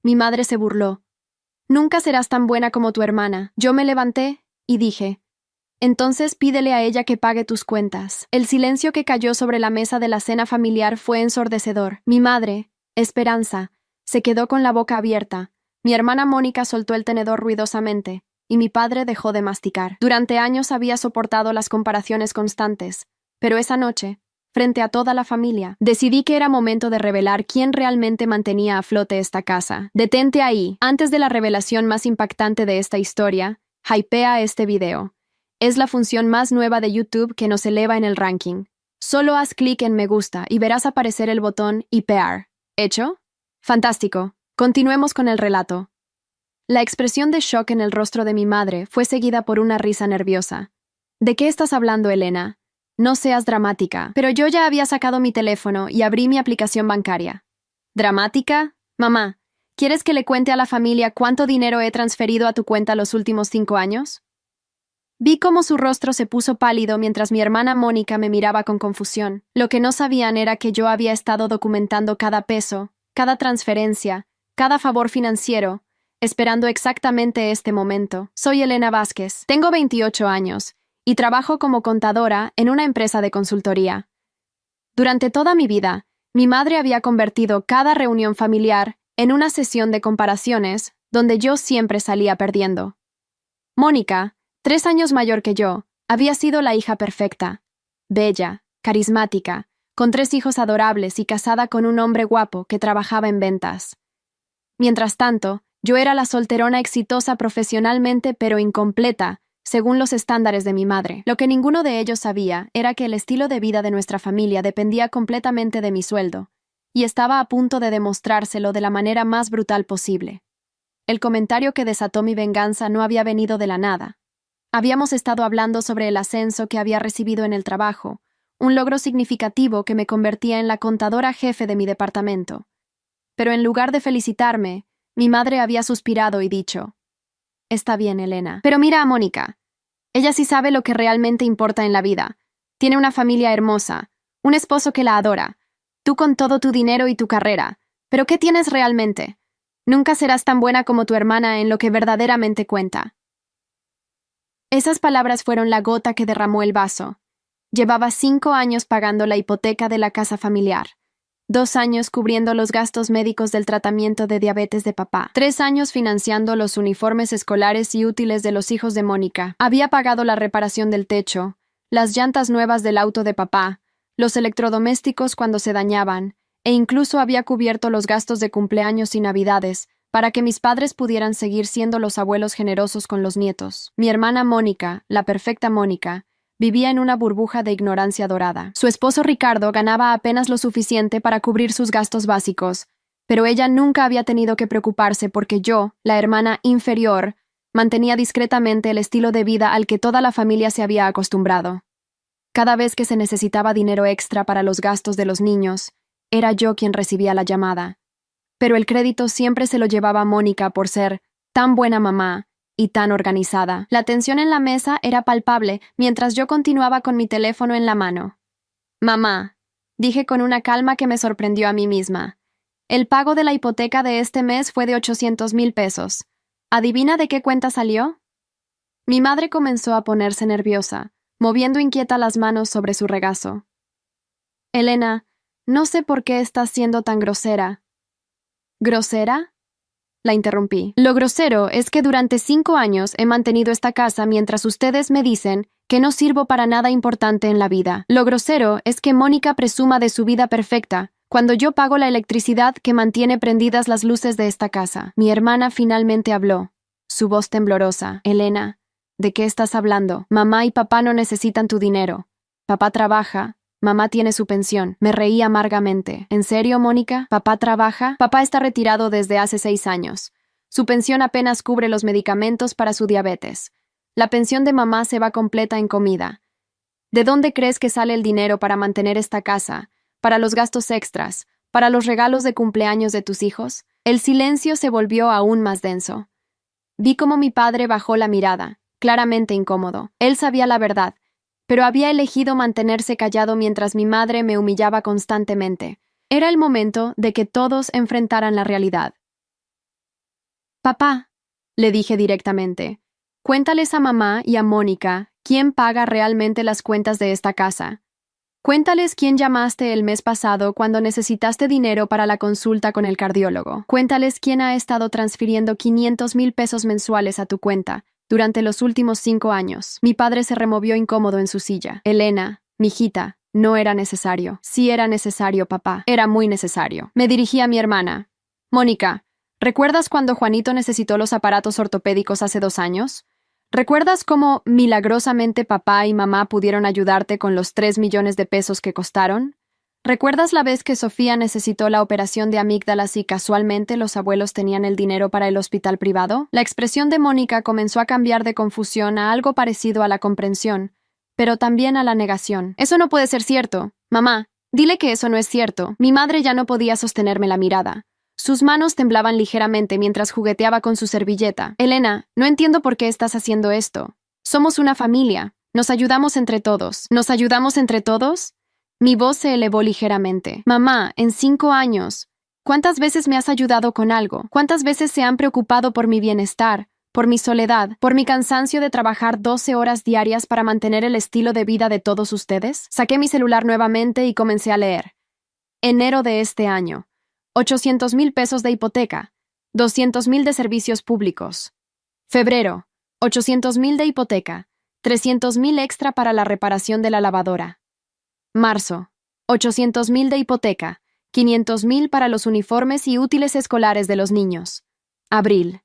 Mi madre se burló. Nunca serás tan buena como tu hermana. Yo me levanté y dije, entonces pídele a ella que pague tus cuentas. El silencio que cayó sobre la mesa de la cena familiar fue ensordecedor. Mi madre, Esperanza, se quedó con la boca abierta. Mi hermana Mónica soltó el tenedor ruidosamente, y mi padre dejó de masticar. Durante años había soportado las comparaciones constantes, pero esa noche, frente a toda la familia, decidí que era momento de revelar quién realmente mantenía a flote esta casa. Detente ahí. Antes de la revelación más impactante de esta historia, hypea este video. Es la función más nueva de YouTube que nos eleva en el ranking. Solo haz clic en me gusta y verás aparecer el botón hipear. ¿Hecho? Fantástico. Continuemos con el relato. La expresión de shock en el rostro de mi madre fue seguida por una risa nerviosa. ¿De qué estás hablando, Elena? No seas dramática. Pero yo ya había sacado mi teléfono y abrí mi aplicación bancaria. ¿Dramática? Mamá, ¿quieres que le cuente a la familia cuánto dinero he transferido a tu cuenta los últimos 5 años? Vi cómo su rostro se puso pálido mientras mi hermana Mónica me miraba con confusión. Lo que no sabían era que yo había estado documentando cada peso, cada transferencia, cada favor financiero, esperando exactamente este momento. Soy Elena Vázquez, tengo 28 años y trabajo como contadora en una empresa de consultoría. Durante toda mi vida, mi madre había convertido cada reunión familiar en una sesión de comparaciones donde yo siempre salía perdiendo. Mónica, 3 años mayor que yo, había sido la hija perfecta, bella, carismática, con 3 hijos adorables y casada con un hombre guapo que trabajaba en ventas. Mientras tanto, yo era la solterona exitosa profesionalmente pero incompleta, según los estándares de mi madre. Lo que ninguno de ellos sabía era que el estilo de vida de nuestra familia dependía completamente de mi sueldo, y estaba a punto de demostrárselo de la manera más brutal posible. El comentario que desató mi venganza no había venido de la nada. Habíamos estado hablando sobre el ascenso que había recibido en el trabajo, un logro significativo que me convertía en la contadora jefe de mi departamento. Pero en lugar de felicitarme, mi madre había suspirado y dicho, «Está bien, Elena. Pero mira a Mónica. Ella sí sabe lo que realmente importa en la vida. Tiene una familia hermosa, un esposo que la adora, tú con todo tu dinero y tu carrera. ¿Pero qué tienes realmente? Nunca serás tan buena como tu hermana en lo que verdaderamente cuenta». Esas palabras fueron la gota que derramó el vaso. Llevaba 5 años pagando la hipoteca de la casa familiar, 2 años cubriendo los gastos médicos del tratamiento de diabetes de papá, 3 años financiando los uniformes escolares y útiles de los hijos de Mónica. Había pagado la reparación del techo, las llantas nuevas del auto de papá, los electrodomésticos cuando se dañaban, e incluso había cubierto los gastos de cumpleaños y navidades, para que mis padres pudieran seguir siendo los abuelos generosos con los nietos. Mi hermana Mónica, la perfecta Mónica, vivía en una burbuja de ignorancia dorada. Su esposo Ricardo ganaba apenas lo suficiente para cubrir sus gastos básicos, pero ella nunca había tenido que preocuparse porque yo, la hermana inferior, mantenía discretamente el estilo de vida al que toda la familia se había acostumbrado. Cada vez que se necesitaba dinero extra para los gastos de los niños, era yo quien recibía la llamada. Pero el crédito siempre se lo llevaba Mónica por ser tan buena mamá y tan organizada. La tensión en la mesa era palpable mientras yo continuaba con mi teléfono en la mano. «Mamá», dije con una calma que me sorprendió a mí misma. «El pago de la hipoteca de este mes fue de 800,000 pesos. ¿Adivina de qué cuenta salió?» Mi madre comenzó a ponerse nerviosa, moviendo inquieta las manos sobre su regazo. «Elena, no sé por qué estás siendo tan grosera». ¿Grosera?, la interrumpí. Lo grosero es que durante 5 años he mantenido esta casa mientras ustedes me dicen que no sirvo para nada importante en la vida. Lo grosero es que Mónica presuma de su vida perfecta cuando yo pago la electricidad que mantiene prendidas las luces de esta casa. Mi hermana finalmente habló, su voz temblorosa. «Elena, ¿de qué estás hablando? Mamá y papá no necesitan tu dinero. Papá trabaja. Mamá tiene su pensión». Me reí amargamente. «¿En serio, Mónica? ¿Papá trabaja?» Papá está retirado desde hace 6 años. Su pensión apenas cubre los medicamentos para su diabetes. La pensión de mamá se va completa en comida. ¿De dónde crees que sale el dinero para mantener esta casa, para los gastos extras, para los regalos de cumpleaños de tus hijos? El silencio se volvió aún más denso. Vi cómo mi padre bajó la mirada, claramente incómodo. Él sabía la verdad, pero había elegido mantenerse callado mientras mi madre me humillaba constantemente. Era el momento de que todos enfrentaran la realidad. Papá, le dije directamente, cuéntales a mamá y a Mónica quién paga realmente las cuentas de esta casa. Cuéntales quién llamaste el mes pasado cuando necesitaste dinero para la consulta con el cardiólogo. Cuéntales quién ha estado transfiriendo 500,000 pesos mensuales a tu cuenta durante los últimos 5 años. Mi padre se removió incómodo en su silla. Elena, mijita, no era necesario. Sí era necesario, papá. Era muy necesario. Me dirigí a mi hermana. Mónica, ¿recuerdas cuando Juanito necesitó los aparatos ortopédicos hace 2 años? ¿Recuerdas cómo milagrosamente papá y mamá pudieron ayudarte con los 3 millones de pesos que costaron? ¿Recuerdas la vez que Sofía necesitó la operación de amígdalas y casualmente los abuelos tenían el dinero para el hospital privado? La expresión de Mónica comenzó a cambiar de confusión a algo parecido a la comprensión, pero también a la negación. Eso no puede ser cierto. Mamá, dile que eso no es cierto. Mi madre ya no podía sostenerme la mirada. Sus manos temblaban ligeramente mientras jugueteaba con su servilleta. Elena, no entiendo por qué estás haciendo esto. Somos una familia. Nos ayudamos entre todos. ¿Nos ayudamos entre todos? Mi voz se elevó ligeramente. Mamá, en 5 años, ¿cuántas veces me has ayudado con algo? ¿Cuántas veces se han preocupado por mi bienestar, por mi soledad, por mi cansancio de trabajar 12 horas diarias para mantener el estilo de vida de todos ustedes? Saqué mi celular nuevamente y comencé a leer. Enero de este año. 800,000 pesos de hipoteca, 200,000 de servicios públicos. Febrero, 800,000 de hipoteca, 300,000 extra para la reparación de la lavadora. Marzo, 800,000 de hipoteca, 500,000 para los uniformes y útiles escolares de los niños. Abril.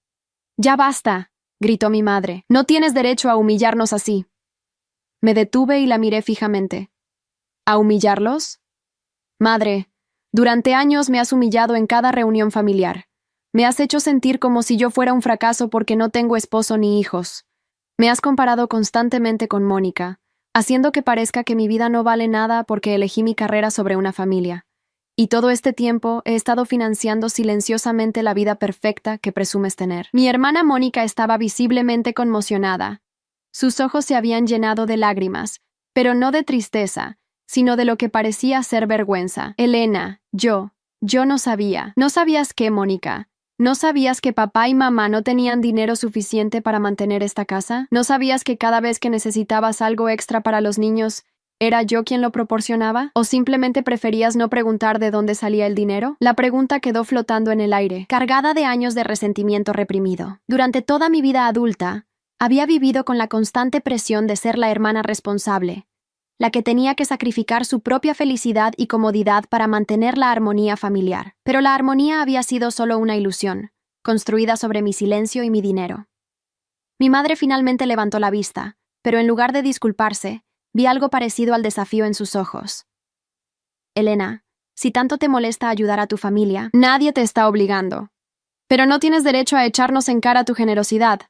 Ya basta, gritó mi madre. No tienes derecho a humillarnos así. Me detuve y la miré fijamente. ¿A humillarlos? Madre, durante años me has humillado en cada reunión familiar. Me has hecho sentir como si yo fuera un fracaso porque no tengo esposo ni hijos. Me has comparado constantemente con Mónica, haciendo que parezca que mi vida no vale nada porque elegí mi carrera sobre una familia. Y todo este tiempo he estado financiando silenciosamente la vida perfecta que presumes tener. Mi hermana Mónica estaba visiblemente conmocionada. Sus ojos se habían llenado de lágrimas, pero no de tristeza, sino de lo que parecía ser vergüenza. Elena, yo no sabía. ¿No sabías qué, Mónica? ¿No sabías que papá y mamá no tenían dinero suficiente para mantener esta casa? ¿No sabías que cada vez que necesitabas algo extra para los niños, era yo quien lo proporcionaba? ¿O simplemente preferías no preguntar de dónde salía el dinero? La pregunta quedó flotando en el aire, cargada de años de resentimiento reprimido. Durante toda mi vida adulta, había vivido con la constante presión de ser la hermana responsable, la que tenía que sacrificar su propia felicidad y comodidad para mantener la armonía familiar. Pero la armonía había sido solo una ilusión, construida sobre mi silencio y mi dinero. Mi madre finalmente levantó la vista, pero en lugar de disculparse, vi algo parecido al desafío en sus ojos. Elena, si tanto te molesta ayudar a tu familia, nadie te está obligando. Pero no tienes derecho a echarnos en cara tu generosidad.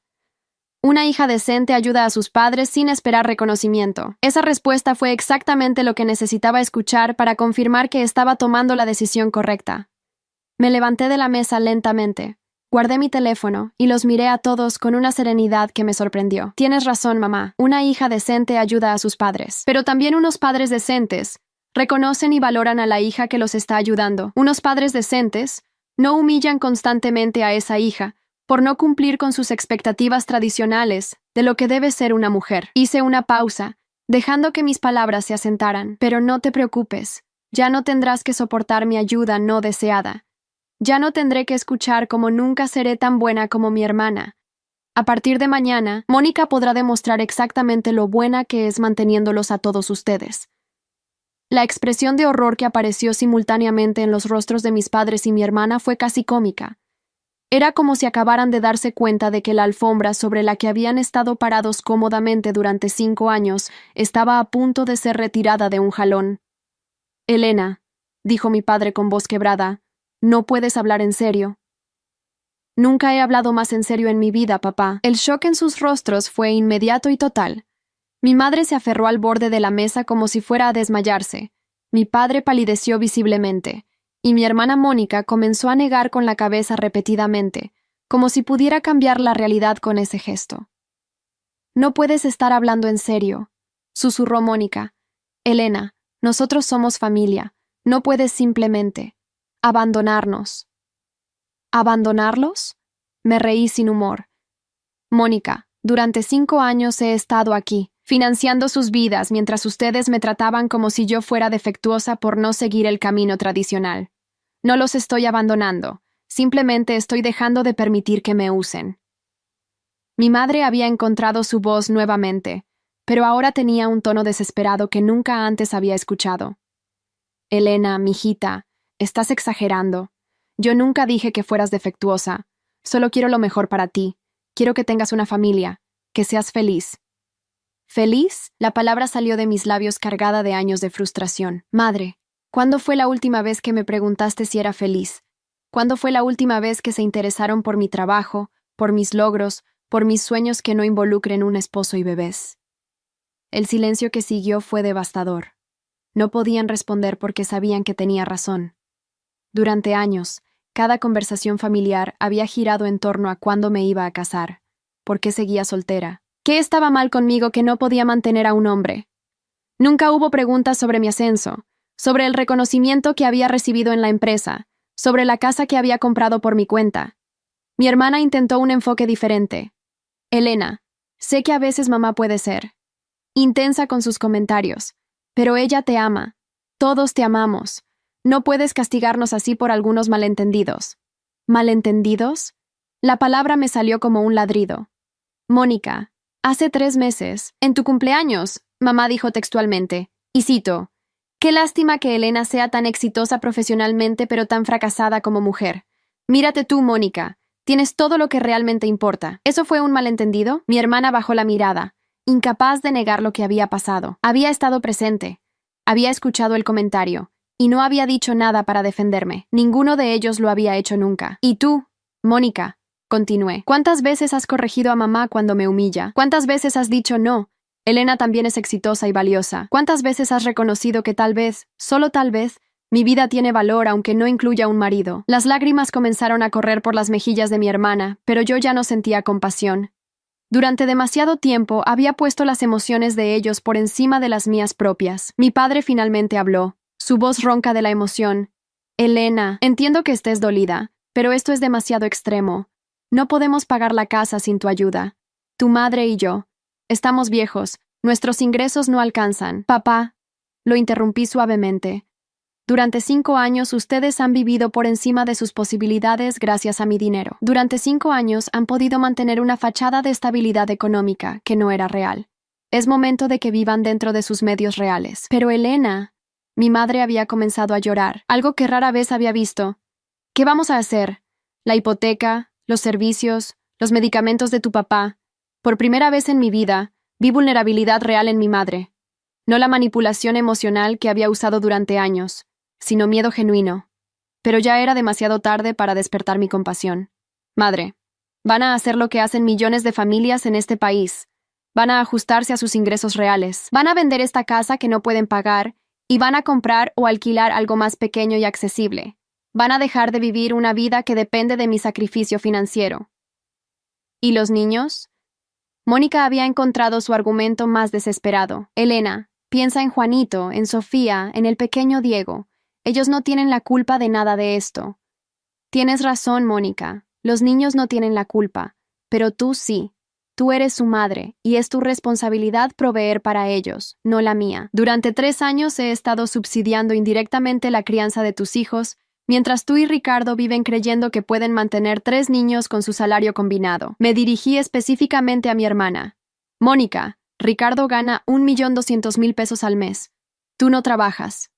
Una hija decente ayuda a sus padres sin esperar reconocimiento. Esa respuesta fue exactamente lo que necesitaba escuchar para confirmar que estaba tomando la decisión correcta. Me levanté de la mesa lentamente, guardé mi teléfono y los miré a todos con una serenidad que me sorprendió. Tienes razón, mamá. Una hija decente ayuda a sus padres. Pero también unos padres decentes reconocen y valoran a la hija que los está ayudando. Unos padres decentes no humillan constantemente a esa hija por no cumplir con sus expectativas tradicionales de lo que debe ser una mujer. Hice una pausa, dejando que mis palabras se asentaran. Pero no te preocupes, ya no tendrás que soportar mi ayuda no deseada. Ya no tendré que escuchar cómo nunca seré tan buena como mi hermana. A partir de mañana, Mónica podrá demostrar exactamente lo buena que es manteniéndolos a todos ustedes. La expresión de horror que apareció simultáneamente en los rostros de mis padres y mi hermana fue casi cómica. Era como si acabaran de darse cuenta de que la alfombra sobre la que habían estado parados cómodamente durante 5 años estaba a punto de ser retirada de un jalón. Elena, dijo mi padre con voz quebrada, no puedes hablar en serio. Nunca he hablado más en serio en mi vida, papá. El shock en sus rostros fue inmediato y total. Mi madre se aferró al borde de la mesa como si fuera a desmayarse. Mi padre palideció visiblemente, y mi hermana Mónica comenzó a negar con la cabeza repetidamente, como si pudiera cambiar la realidad con ese gesto. No puedes estar hablando en serio, susurró Mónica. Elena, nosotros somos familia. No puedes simplemente abandonarnos. ¿Abandonarlos? Me reí sin humor. Mónica, durante 5 años he estado aquí, financiando sus vidas mientras ustedes me trataban como si yo fuera defectuosa por no seguir el camino tradicional. No los estoy abandonando, simplemente estoy dejando de permitir que me usen. Mi madre había encontrado su voz nuevamente, pero ahora tenía un tono desesperado que nunca antes había escuchado. Elena, mijita, estás exagerando. Yo nunca dije que fueras defectuosa. Solo quiero lo mejor para ti. Quiero que tengas una familia, que seas feliz. ¿Feliz? La palabra salió de mis labios cargada de años de frustración. Madre, ¿cuándo fue la última vez que me preguntaste si era feliz? ¿Cuándo fue la última vez que se interesaron por mi trabajo, por mis logros, por mis sueños que no involucren un esposo y bebés? El silencio que siguió fue devastador. No podían responder porque sabían que tenía razón. Durante años, cada conversación familiar había girado en torno a cuándo me iba a casar, por qué seguía soltera, qué estaba mal conmigo que no podía mantener a un hombre. Nunca hubo preguntas sobre mi ascenso, sobre el reconocimiento que había recibido en la empresa, sobre la casa que había comprado por mi cuenta. Mi hermana intentó un enfoque diferente. Elena, sé que a veces mamá puede ser intensa con sus comentarios, pero ella te ama. Todos te amamos. No puedes castigarnos así por algunos malentendidos. ¿Malentendidos? La palabra me salió como un ladrido. Mónica, hace 3 meses, en tu cumpleaños, mamá dijo textualmente, y cito, «Qué lástima que Elena sea tan exitosa profesionalmente pero tan fracasada como mujer. Mírate tú, Mónica, tienes todo lo que realmente importa». ¿Eso fue un malentendido? Mi hermana bajó la mirada, incapaz de negar lo que había pasado. Había estado presente. Había escuchado el comentario. Y no había dicho nada para defenderme. Ninguno de ellos lo había hecho nunca. ¿Y tú, Mónica?, continué. ¿Cuántas veces has corregido a mamá cuando me humilla? ¿Cuántas veces has dicho no? Elena también es exitosa y valiosa. ¿Cuántas veces has reconocido que tal vez, solo tal vez, mi vida tiene valor aunque no incluya un marido? Las lágrimas comenzaron a correr por las mejillas de mi hermana, pero yo ya no sentía compasión. Durante demasiado tiempo había puesto las emociones de ellos por encima de las mías propias. Mi padre finalmente habló, su voz ronca de la emoción. Elena, entiendo que estés dolida, pero esto es demasiado extremo. No podemos pagar la casa sin tu ayuda. Tu madre y yo. Estamos viejos, nuestros ingresos no alcanzan. Papá, lo interrumpí suavemente. Durante 5 años ustedes han vivido por encima de sus posibilidades gracias a mi dinero. Durante 5 años han podido mantener una fachada de estabilidad económica que no era real. Es momento de que vivan dentro de sus medios reales. Pero Elena, mi madre había comenzado a llorar, algo que rara vez había visto. ¿Qué vamos a hacer? La hipoteca, los servicios, los medicamentos de tu papá. Por primera vez en mi vida, vi vulnerabilidad real en mi madre. No la manipulación emocional que había usado durante años, sino miedo genuino. Pero ya era demasiado tarde para despertar mi compasión. Madre, van a hacer lo que hacen millones de familias en este país. Van a ajustarse a sus ingresos reales. Van a vender esta casa que no pueden pagar y van a comprar o alquilar algo más pequeño y accesible. Van a dejar de vivir una vida que depende de mi sacrificio financiero. ¿Y los niños? Mónica había encontrado su argumento más desesperado. Elena, piensa en Juanito, en Sofía, en el pequeño Diego. Ellos no tienen la culpa de nada de esto. Tienes razón, Mónica. Los niños no tienen la culpa, pero tú sí. Tú eres su madre, y es tu responsabilidad proveer para ellos, no la mía. Durante 3 años he estado subsidiando indirectamente la crianza de tus hijos, mientras tú y Ricardo viven creyendo que pueden mantener 3 niños con su salario combinado. Me dirigí específicamente a mi hermana. Mónica, Ricardo gana 1.200.000 pesos al mes. Tú no trabajas.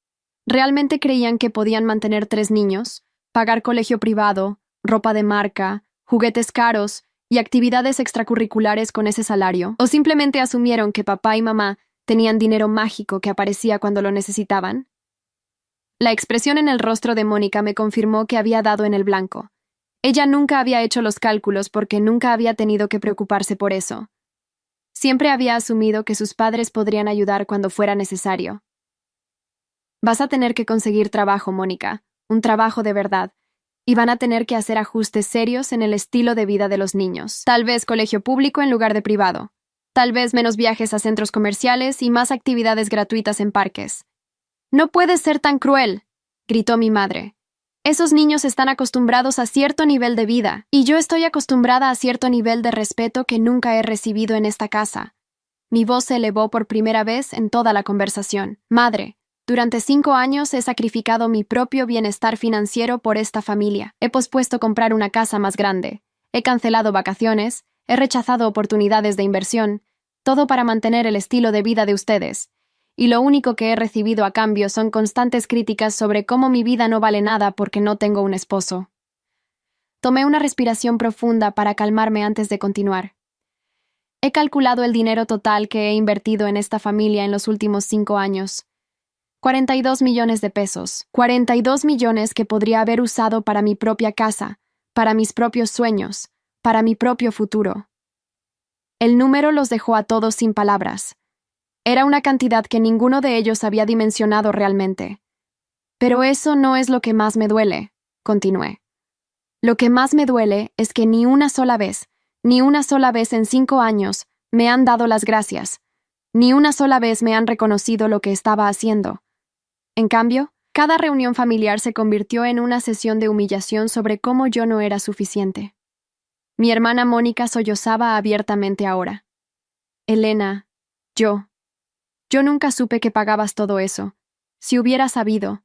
¿Realmente creían que podían mantener 3 niños, pagar colegio privado, ropa de marca, juguetes caros y actividades extracurriculares con ese salario? ¿O simplemente asumieron que papá y mamá tenían dinero mágico que aparecía cuando lo necesitaban? La expresión en el rostro de Mónica me confirmó que había dado en el blanco. Ella nunca había hecho los cálculos porque nunca había tenido que preocuparse por eso. Siempre había asumido que sus padres podrían ayudar cuando fuera necesario. Vas a tener que conseguir trabajo, Mónica, un trabajo de verdad, y van a tener que hacer ajustes serios en el estilo de vida de los niños. Tal vez colegio público en lugar de privado. Tal vez menos viajes a centros comerciales y más actividades gratuitas en parques. «No puedes ser tan cruel», gritó mi madre. Esos niños están acostumbrados a cierto nivel de vida, y yo estoy acostumbrada a cierto nivel de respeto que nunca he recibido en esta casa. Mi voz se elevó por primera vez en toda la conversación. Madre, durante 5 años he sacrificado mi propio bienestar financiero por esta familia. He pospuesto comprar una casa más grande. He cancelado vacaciones. He rechazado oportunidades de inversión. Todo para mantener el estilo de vida de ustedes. Y lo único que he recibido a cambio son constantes críticas sobre cómo mi vida no vale nada porque no tengo un esposo. Tomé una respiración profunda para calmarme antes de continuar. He calculado el dinero total que he invertido en esta familia en los últimos 5 años. 42 millones de pesos. 42 millones que podría haber usado para mi propia casa, para mis propios sueños, para mi propio futuro. El número los dejó a todos sin palabras. Era una cantidad que ninguno de ellos había dimensionado realmente. Pero eso no es lo que más me duele, continué. Lo que más me duele es que ni una sola vez en 5 años, me han dado las gracias. Ni una sola vez me han reconocido lo que estaba haciendo. En cambio, cada reunión familiar se convirtió en una sesión de humillación sobre cómo yo no era suficiente. Mi hermana Mónica sollozaba abiertamente ahora. Elena, yo nunca supe que pagabas todo eso. Si hubiera sabido.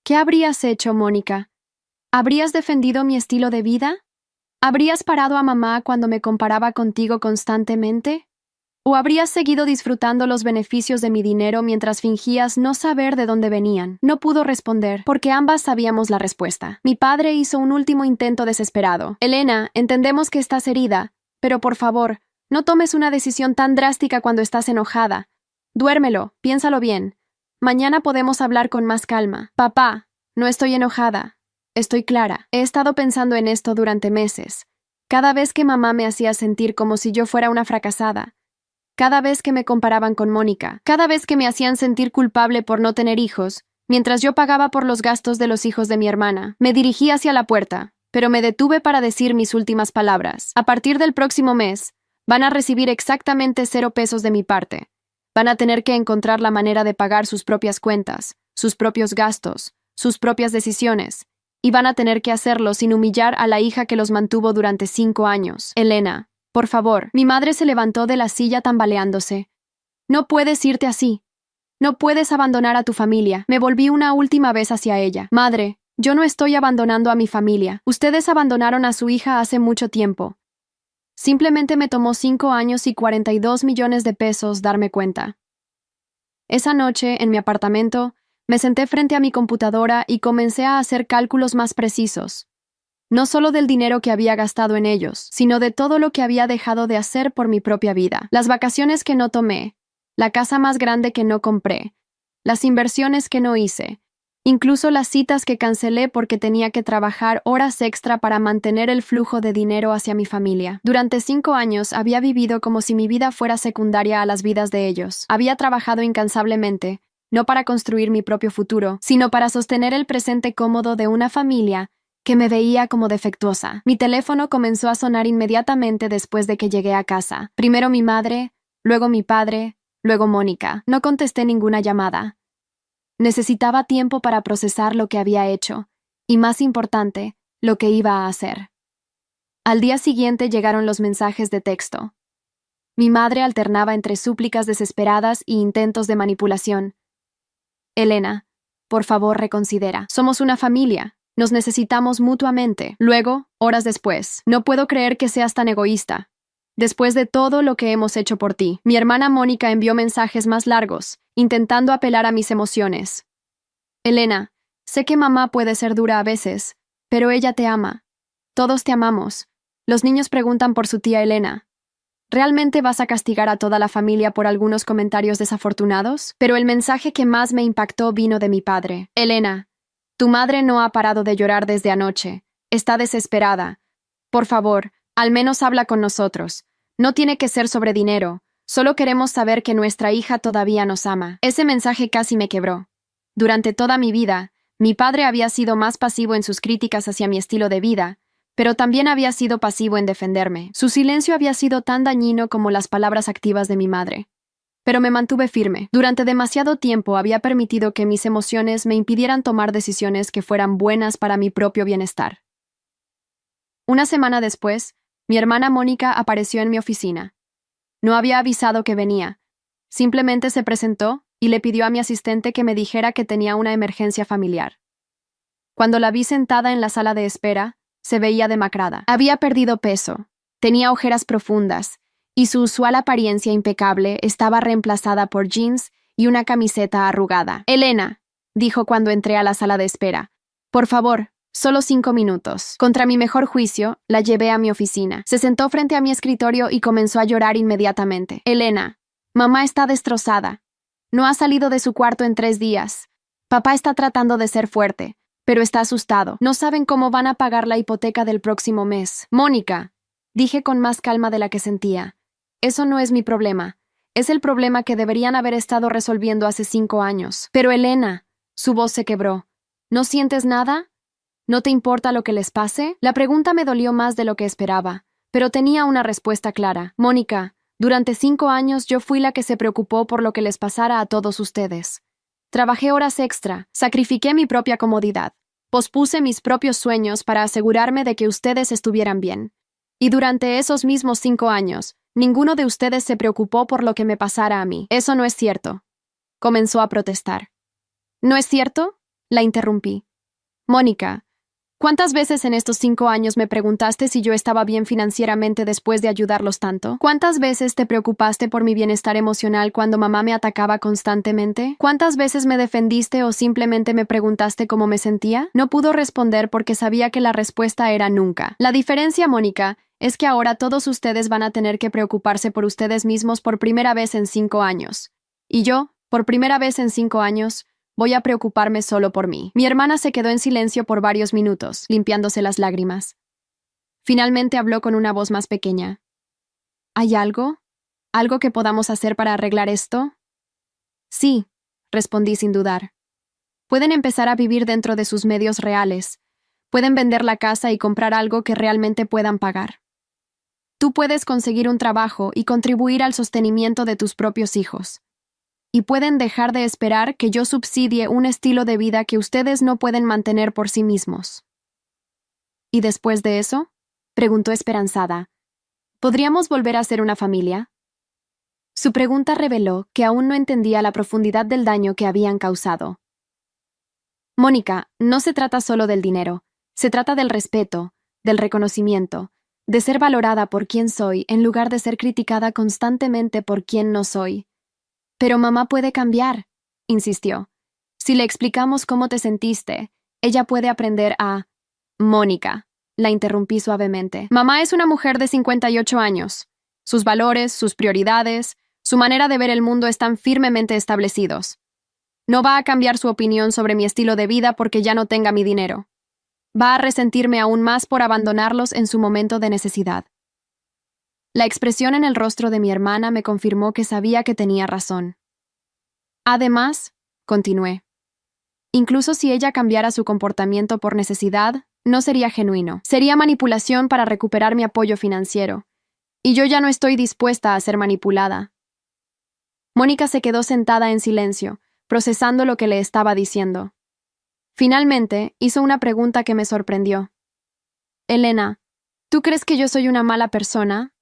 ¿Qué habrías hecho, Mónica? ¿Habrías defendido mi estilo de vida? ¿Habrías parado a mamá cuando me comparaba contigo constantemente? ¿O habrías seguido disfrutando los beneficios de mi dinero mientras fingías no saber de dónde venían? No pudo responder, porque ambas sabíamos la respuesta. Mi padre hizo un último intento desesperado. Elena, entendemos que estás herida, pero por favor, no tomes una decisión tan drástica cuando estás enojada. Duérmelo, piénsalo bien. Mañana podemos hablar con más calma. Papá, no estoy enojada. Estoy clara. He estado pensando en esto durante meses. Cada vez que mamá me hacía sentir como si yo fuera una fracasada. Cada vez que me comparaban con Mónica. Cada vez que me hacían sentir culpable por no tener hijos. Mientras yo pagaba por los gastos de los hijos de mi hermana. Me dirigí hacia la puerta, pero me detuve para decir mis últimas palabras. A partir del próximo mes, van a recibir exactamente 0 pesos de mi parte. Van a tener que encontrar la manera de pagar sus propias cuentas, sus propios gastos, sus propias decisiones, y van a tener que hacerlo sin humillar a la hija que los mantuvo durante 5 años. Elena, por favor. Mi madre se levantó de la silla tambaleándose. No puedes irte así. No puedes abandonar a tu familia. Me volví una última vez hacia ella. Madre, yo no estoy abandonando a mi familia. Ustedes abandonaron a su hija hace mucho tiempo. Simplemente me tomó 5 años y 42 millones de pesos darme cuenta. Esa noche, en mi apartamento, me senté frente a mi computadora y comencé a hacer cálculos más precisos. No solo del dinero que había gastado en ellos, sino de todo lo que había dejado de hacer por mi propia vida. Las vacaciones que no tomé, la casa más grande que no compré, las inversiones que no hice, incluso las citas que cancelé porque tenía que trabajar horas extra para mantener el flujo de dinero hacia mi familia. Durante 5 años había vivido como si mi vida fuera secundaria a las vidas de ellos. Había trabajado incansablemente, no para construir mi propio futuro, sino para sostener el presente cómodo de una familia que me veía como defectuosa. Mi teléfono comenzó a sonar inmediatamente después de que llegué a casa. Primero mi madre, luego mi padre, luego Mónica. No contesté ninguna llamada. Necesitaba tiempo para procesar lo que había hecho, y más importante, lo que iba a hacer. Al día siguiente llegaron los mensajes de texto. Mi madre alternaba entre súplicas desesperadas y intentos de manipulación. Elena, por favor reconsidera. Somos una familia. Nos necesitamos mutuamente. Luego, horas después, no puedo creer que seas tan egoísta. Después de todo lo que hemos hecho por ti, mi hermana Mónica envió mensajes más largos, intentando apelar a mis emociones. Elena, sé que mamá puede ser dura a veces, pero ella te ama. Todos te amamos. Los niños preguntan por su tía Elena. ¿Realmente vas a castigar a toda la familia por algunos comentarios desafortunados? Pero el mensaje que más me impactó vino de mi padre. Elena, tu madre no ha parado de llorar desde anoche. Está desesperada. Por favor, al menos habla con nosotros. No tiene que ser sobre dinero. Solo queremos saber que nuestra hija todavía nos ama. Ese mensaje casi me quebró. Durante toda mi vida, mi padre había sido más pasivo en sus críticas hacia mi estilo de vida, pero también había sido pasivo en defenderme. Su silencio había sido tan dañino como las palabras activas de mi madre. pero me mantuve firme. Durante demasiado tiempo había permitido que mis emociones me impidieran tomar decisiones que fueran buenas para mi propio bienestar. Una semana después, mi hermana Mónica apareció en mi oficina. No había avisado que venía. Simplemente se presentó y le pidió a mi asistente que me dijera que tenía una emergencia familiar. Cuando la vi sentada en la sala de espera, se veía demacrada. Había perdido peso, tenía ojeras profundas, y su usual apariencia impecable estaba reemplazada por jeans y una camiseta arrugada. «Elena», dijo cuando entré a la sala de espera, «por favor, solo 5 minutos». Contra mi mejor juicio, la llevé a mi oficina. Se sentó frente a mi escritorio y comenzó a llorar inmediatamente. «Elena, mamá está destrozada. No ha salido de su cuarto en 3 días. Papá está tratando de ser fuerte, pero está asustado. No saben cómo van a pagar la hipoteca del próximo mes». «Mónica», dije con más calma de la que sentía, «eso no es mi problema. Es el problema que deberían haber estado resolviendo hace 5 años». «Pero Elena», su voz se quebró, «¿no sientes nada? ¿No te importa lo que les pase?». La pregunta me dolió más de lo que esperaba, pero tenía una respuesta clara. «Mónica, durante 5 años yo fui la que se preocupó por lo que les pasara a todos ustedes. Trabajé horas extra, sacrifiqué mi propia comodidad, pospuse mis propios sueños para asegurarme de que ustedes estuvieran bien. Y durante esos mismos 5 años, ninguno de ustedes se preocupó por lo que me pasara a mí». «Eso no es cierto», comenzó a protestar. «¿No es cierto?», la interrumpí. «Mónica, ¿cuántas veces en estos 5 años me preguntaste si yo estaba bien financieramente después de ayudarlos tanto? ¿Cuántas veces te preocupaste por mi bienestar emocional cuando mamá me atacaba constantemente? ¿Cuántas veces me defendiste o simplemente me preguntaste cómo me sentía?». No pudo responder porque sabía que la respuesta era nunca. «La diferencia, Mónica, es que ahora todos ustedes van a tener que preocuparse por ustedes mismos por primera vez en 5 años. Y yo, por primera vez en 5 años, voy a preocuparme solo por mí». Mi hermana se quedó en silencio por varios minutos, limpiándose las lágrimas. Finalmente habló con una voz más pequeña. «¿Hay algo? ¿Algo que podamos hacer para arreglar esto?». «Sí», respondí sin dudar. «Pueden empezar a vivir dentro de sus medios reales. Pueden vender la casa y comprar algo que realmente puedan pagar. Tú puedes conseguir un trabajo y contribuir al sostenimiento de tus propios hijos. Y pueden dejar de esperar que yo subsidie un estilo de vida que ustedes no pueden mantener por sí mismos». «¿Y después de eso?», preguntó esperanzada. «¿Podríamos volver a ser una familia?». Su pregunta reveló que aún no entendía la profundidad del daño que habían causado. «Mónica, no se trata solo del dinero. Se trata del respeto, del reconocimiento, de ser valorada por quien soy en lugar de ser criticada constantemente por quien no soy». «Pero mamá puede cambiar», insistió. «Si le explicamos cómo te sentiste, ella puede aprender a...». «Mónica», la interrumpí suavemente. «Mamá es una mujer de 58 años. Sus valores, sus prioridades, su manera de ver el mundo están firmemente establecidos. No va a cambiar su opinión sobre mi estilo de vida porque ya no tenga mi dinero. Va a resentirme aún más por abandonarlos en su momento de necesidad». La expresión en el rostro de mi hermana me confirmó que sabía que tenía razón. «Además», continué, «incluso si ella cambiara su comportamiento por necesidad, no sería genuino. Sería manipulación para recuperar mi apoyo financiero. Y yo ya no estoy dispuesta a ser manipulada». Mónica se quedó sentada en silencio, procesando lo que le estaba diciendo. Finalmente, hizo una pregunta que me sorprendió. «Elena, ¿tú crees que yo soy una mala persona?».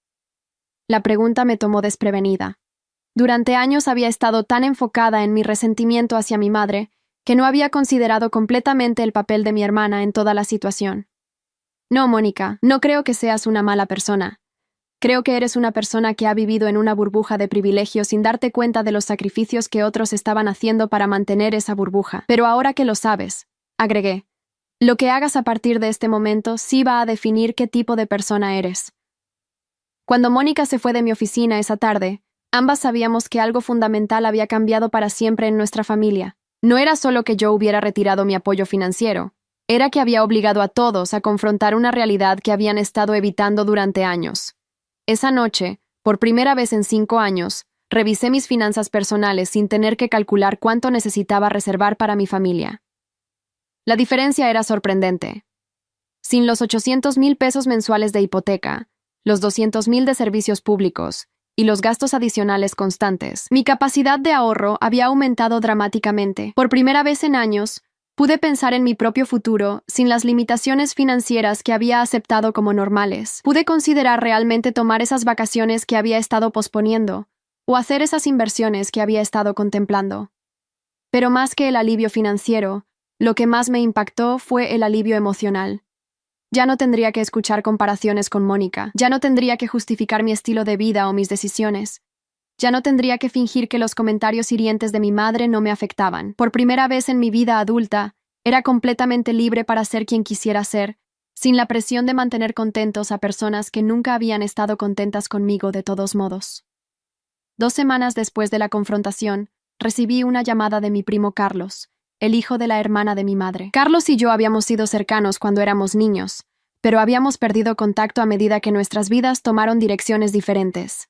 La pregunta me tomó desprevenida. Durante años había estado tan enfocada en mi resentimiento hacia mi madre que no había considerado completamente el papel de mi hermana en toda la situación. «No, Mónica, no creo que seas una mala persona. Creo que eres una persona que ha vivido en una burbuja de privilegio sin darte cuenta de los sacrificios que otros estaban haciendo para mantener esa burbuja. Pero ahora que lo sabes», agregué, «lo que hagas a partir de este momento sí va a definir qué tipo de persona eres». Cuando Mónica se fue de mi oficina esa tarde, ambas sabíamos que algo fundamental había cambiado para siempre en nuestra familia. No era solo que yo hubiera retirado mi apoyo financiero, era que había obligado a todos a confrontar una realidad que habían estado evitando durante años. Esa noche, por primera vez en 5 años, revisé mis finanzas personales sin tener que calcular cuánto necesitaba reservar para mi familia. La diferencia era sorprendente. Sin los 800,000 pesos mensuales de hipoteca, los 200,000 de servicios públicos y los gastos adicionales constantes. Mi capacidad de ahorro había aumentado dramáticamente. Por primera vez en años, pude pensar en mi propio futuro sin las limitaciones financieras que había aceptado como normales. Pude considerar realmente tomar esas vacaciones que había estado posponiendo o hacer esas inversiones que había estado contemplando. Pero más que el alivio financiero, lo que más me impactó fue el alivio emocional. Ya no tendría que escuchar comparaciones con Mónica, ya no tendría que justificar mi estilo de vida o mis decisiones. Ya no tendría que fingir que los comentarios hirientes de mi madre no me afectaban. Por primera vez en mi vida adulta, era completamente libre para ser quien quisiera ser, sin la presión de mantener contentos a personas que nunca habían estado contentas conmigo de todos modos. 2 semanas después de la confrontación, recibí una llamada de mi primo Carlos, el hijo de la hermana de mi madre. Carlos y yo habíamos sido cercanos cuando éramos niños, pero habíamos perdido contacto a medida que nuestras vidas tomaron direcciones diferentes.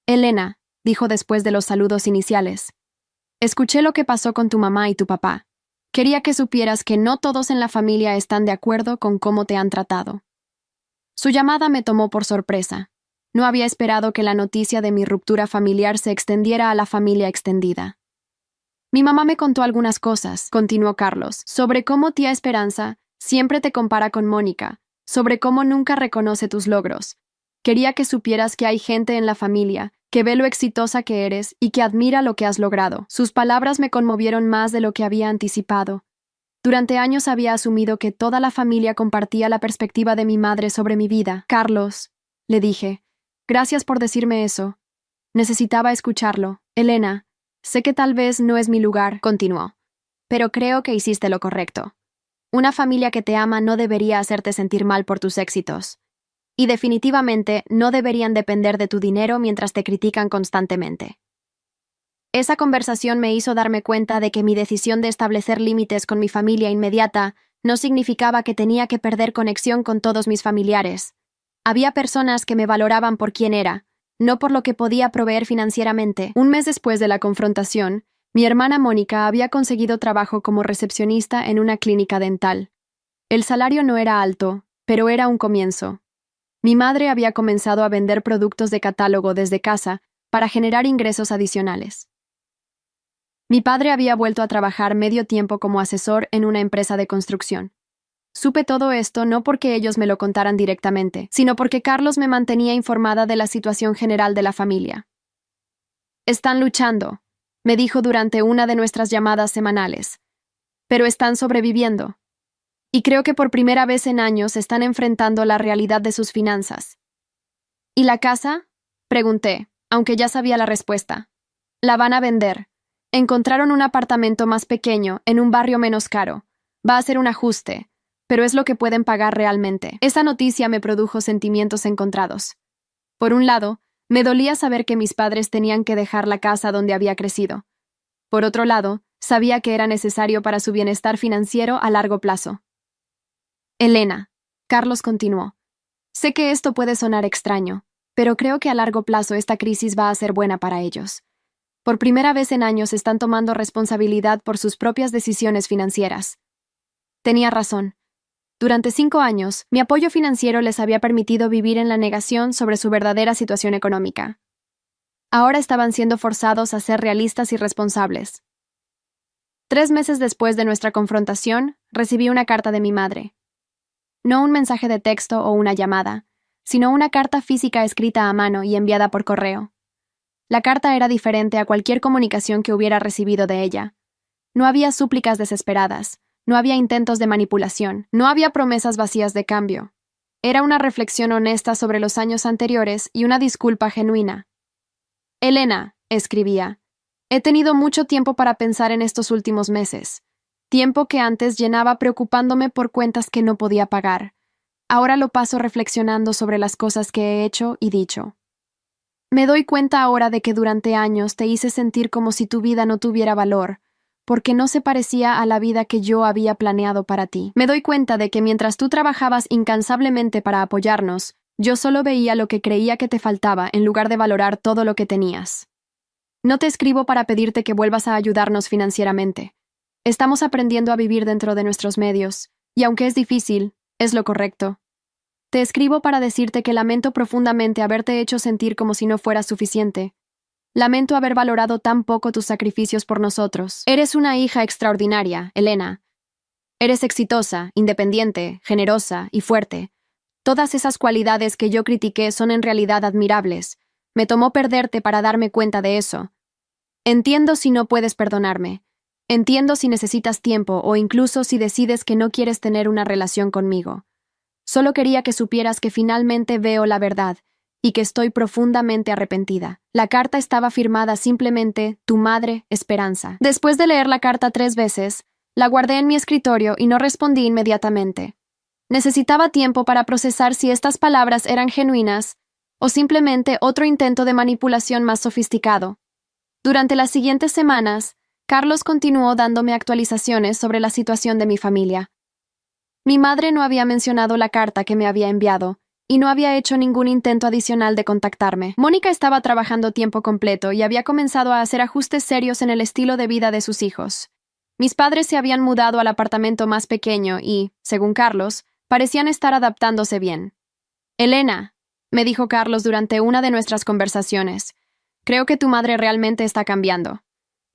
Elena, dijo después de los saludos iniciales, escuché lo que pasó con tu mamá y tu papá. Quería que supieras que no todos en la familia están de acuerdo con cómo te han tratado. Su llamada me tomó por sorpresa. No había esperado que la noticia de mi ruptura familiar se extendiera a la familia extendida. Mi mamá me contó algunas cosas, continuó Carlos, sobre cómo tía Esperanza siempre te compara con Mónica, sobre cómo nunca reconoce tus logros. Quería que supieras que hay gente en la familia que ve lo exitosa que eres y que admira lo que has logrado. Sus palabras me conmovieron más de lo que había anticipado. Durante años había asumido que toda la familia compartía la perspectiva de mi madre sobre mi vida. Carlos, le dije, gracias por decirme eso. Necesitaba escucharlo. Elena, sé que tal vez no es mi lugar, continuó, pero creo que hiciste lo correcto. Una familia que te ama no debería hacerte sentir mal por tus éxitos. Y definitivamente no deberían depender de tu dinero mientras te critican constantemente. Esa conversación me hizo darme cuenta de que mi decisión de establecer límites con mi familia inmediata no significaba que tenía que perder conexión con todos mis familiares. Había personas que me valoraban por quién era, no por lo que podía proveer financieramente. Un mes después de la confrontación, mi hermana Mónica había conseguido trabajo como recepcionista en una clínica dental. El salario no era alto, pero era un comienzo. Mi madre había comenzado a vender productos de catálogo desde casa para generar ingresos adicionales. Mi padre había vuelto a trabajar medio tiempo como asesor en una empresa de construcción. Supe todo esto no porque ellos me lo contaran directamente, sino porque Carlos me mantenía informada de la situación general de la familia. Están luchando, me dijo durante una de nuestras llamadas semanales, pero están sobreviviendo. Y creo que por primera vez en años están enfrentando la realidad de sus finanzas. ¿Y la casa? Pregunté, aunque ya sabía la respuesta. La van a vender. Encontraron un apartamento más pequeño, en un barrio menos caro. Va a ser un ajuste, pero es lo que pueden pagar realmente. Esa noticia me produjo sentimientos encontrados. Por un lado, me dolía saber que mis padres tenían que dejar la casa donde había crecido. Por otro lado, sabía que era necesario para su bienestar financiero a largo plazo. Elena, Carlos continuó, sé que esto puede sonar extraño, pero creo que a largo plazo esta crisis va a ser buena para ellos. Por primera vez en años están tomando responsabilidad por sus propias decisiones financieras. Tenía razón. Durante 5 años, mi apoyo financiero les había permitido vivir en la negación sobre su verdadera situación económica. Ahora estaban siendo forzados a ser realistas y responsables. 3 meses después de nuestra confrontación, recibí una carta de mi madre. No un mensaje de texto o una llamada, sino una carta física escrita a mano y enviada por correo. La carta era diferente a cualquier comunicación que hubiera recibido de ella. No había súplicas desesperadas, no había intentos de manipulación, no había promesas vacías de cambio. Era una reflexión honesta sobre los años anteriores y una disculpa genuina. Elena, escribía, he tenido mucho tiempo para pensar en estos últimos meses. Tiempo que antes llenaba preocupándome por cuentas que no podía pagar. Ahora lo paso reflexionando sobre las cosas que he hecho y dicho. Me doy cuenta ahora de que durante años te hice sentir como si tu vida no tuviera valor, porque no se parecía a la vida que yo había planeado para ti. Me doy cuenta de que mientras tú trabajabas incansablemente para apoyarnos, yo solo veía lo que creía que te faltaba en lugar de valorar todo lo que tenías. No te escribo para pedirte que vuelvas a ayudarnos financieramente. Estamos aprendiendo a vivir dentro de nuestros medios, y aunque es difícil, es lo correcto. Te escribo para decirte que lamento profundamente haberte hecho sentir como si no fueras suficiente. Lamento haber valorado tan poco tus sacrificios por nosotros. Eres una hija extraordinaria, Elena. Eres exitosa, independiente, generosa y fuerte. Todas esas cualidades que yo critiqué son en realidad admirables. Me tomó perderte para darme cuenta de eso. Entiendo si no puedes perdonarme. Entiendo si necesitas tiempo o incluso si decides que no quieres tener una relación conmigo. Solo quería que supieras que finalmente veo la verdad y que estoy profundamente arrepentida. La carta estaba firmada simplemente Tu madre, Esperanza. Después de leer la carta 3 veces, la guardé en mi escritorio y no respondí inmediatamente. Necesitaba tiempo para procesar si estas palabras eran genuinas o simplemente otro intento de manipulación más sofisticado. Durante las siguientes semanas, Carlos continuó dándome actualizaciones sobre la situación de mi familia. Mi madre no había mencionado la carta que me había enviado y no había hecho ningún intento adicional de contactarme. Mónica estaba trabajando tiempo completo y había comenzado a hacer ajustes serios en el estilo de vida de sus hijos. Mis padres se habían mudado al apartamento más pequeño y, según Carlos, parecían estar adaptándose bien. Elena, me dijo Carlos durante una de nuestras conversaciones, creo que tu madre realmente está cambiando.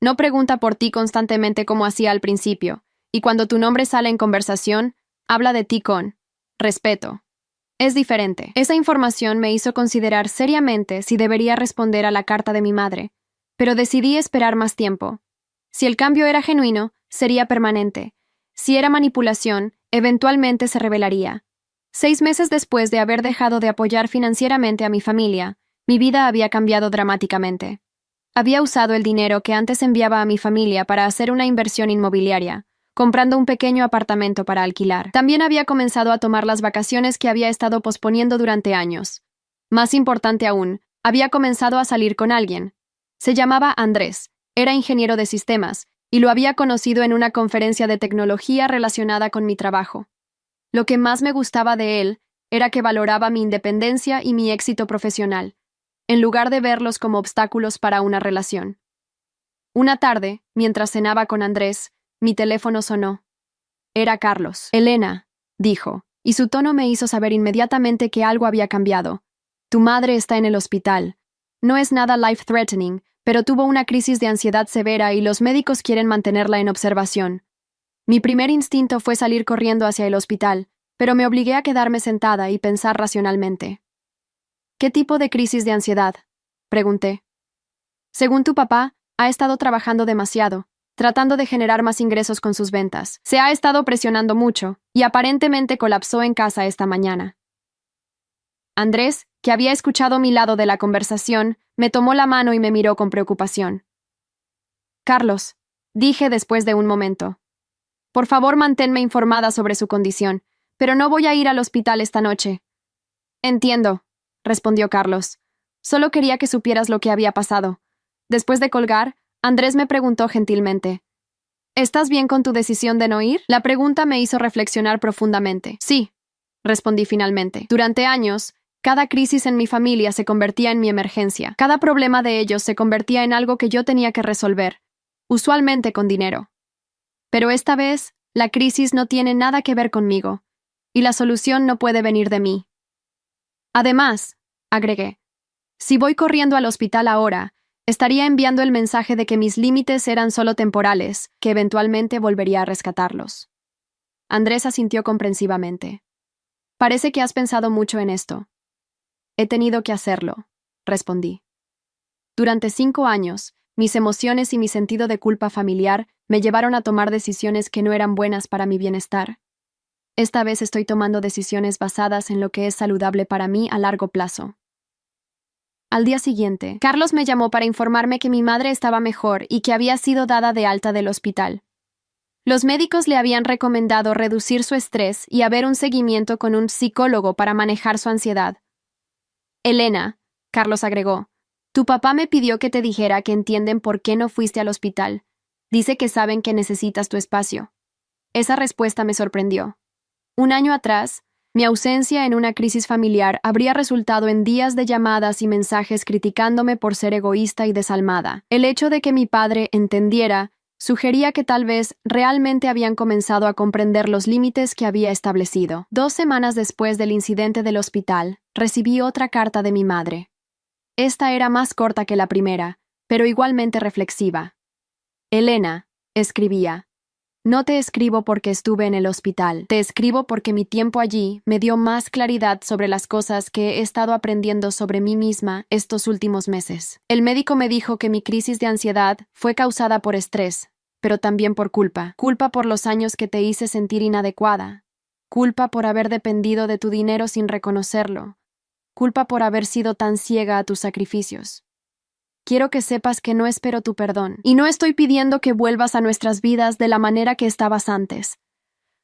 No pregunta por ti constantemente como hacía al principio, y cuando tu nombre sale en conversación, habla de ti con respeto. Es diferente. Esa información me hizo considerar seriamente si debería responder a la carta de mi madre, pero decidí esperar más tiempo. Si el cambio era genuino, sería permanente. Si era manipulación, eventualmente se revelaría. 6 meses después de haber dejado de apoyar financieramente a mi familia, mi vida había cambiado dramáticamente. Había usado el dinero que antes enviaba a mi familia para hacer una inversión inmobiliaria, comprando un pequeño apartamento para alquilar. También había comenzado a tomar las vacaciones que había estado posponiendo durante años. Más importante aún, había comenzado a salir con alguien. Se llamaba Andrés, era ingeniero de sistemas, y lo había conocido en una conferencia de tecnología relacionada con mi trabajo. Lo que más me gustaba de él era que valoraba mi independencia y mi éxito profesional, en lugar de verlos como obstáculos para una relación. Una tarde, mientras cenaba con Andrés, mi teléfono sonó. Era Carlos. Elena, dijo, y su tono me hizo saber inmediatamente que algo había cambiado. Tu madre está en el hospital. No es nada life-threatening, pero tuvo una crisis de ansiedad severa y los médicos quieren mantenerla en observación. Mi primer instinto fue salir corriendo hacia el hospital, pero me obligué a quedarme sentada y pensar racionalmente. ¿Qué tipo de crisis de ansiedad?, pregunté. Según tu papá, ha estado trabajando demasiado, tratando de generar más ingresos con sus ventas. Se ha estado presionando mucho, y aparentemente colapsó en casa esta mañana. Andrés, que había escuchado mi lado de la conversación, me tomó la mano y me miró con preocupación. Carlos, dije después de un momento. Por favor, manténme informada sobre su condición, pero no voy a ir al hospital esta noche. Entiendo, respondió Carlos. Solo quería que supieras lo que había pasado. Después de colgar, Andrés me preguntó gentilmente. ¿Estás bien con tu decisión de no ir? La pregunta me hizo reflexionar profundamente. Sí, respondí finalmente. Durante años, cada crisis en mi familia se convertía en mi emergencia. Cada problema de ellos se convertía en algo que yo tenía que resolver, usualmente con dinero. Pero esta vez, la crisis no tiene nada que ver conmigo, y la solución no puede venir de mí. Además, agregué, si voy corriendo al hospital ahora, estaría enviando el mensaje de que mis límites eran solo temporales, que eventualmente volvería a rescatarlos. Andrés asintió comprensivamente. Parece que has pensado mucho en esto. He tenido que hacerlo, respondí. Durante 5 años, mis emociones y mi sentido de culpa familiar me llevaron a tomar decisiones que no eran buenas para mi bienestar. Esta vez estoy tomando decisiones basadas en lo que es saludable para mí a largo plazo. Al día siguiente, Carlos me llamó para informarme que mi madre estaba mejor y que había sido dada de alta del hospital. Los médicos le habían recomendado reducir su estrés y haber un seguimiento con un psicólogo para manejar su ansiedad. Elena, Carlos agregó, tu papá me pidió que te dijera que entienden por qué no fuiste al hospital. Dice que saben que necesitas tu espacio. Esa respuesta me sorprendió. 1 año atrás, mi ausencia en una crisis familiar habría resultado en días de llamadas y mensajes criticándome por ser egoísta y desalmada. El hecho de que mi padre entendiera Sugería que tal vez realmente habían comenzado a comprender los límites que había establecido. 2 semanas después del incidente del hospital, recibí otra carta de mi madre. Esta era más corta que la primera, pero igualmente reflexiva. Elena, escribía, no te escribo porque estuve en el hospital, te escribo porque mi tiempo allí me dio más claridad sobre las cosas que he estado aprendiendo sobre mí misma estos últimos meses. El médico me dijo que mi crisis de ansiedad fue causada por estrés, pero también por culpa. Culpa por los años que te hice sentir inadecuada. Culpa por haber dependido de tu dinero sin reconocerlo. Culpa por haber sido tan ciega a tus sacrificios. Quiero que sepas que no espero tu perdón, y no estoy pidiendo que vuelvas a nuestras vidas de la manera que estabas antes.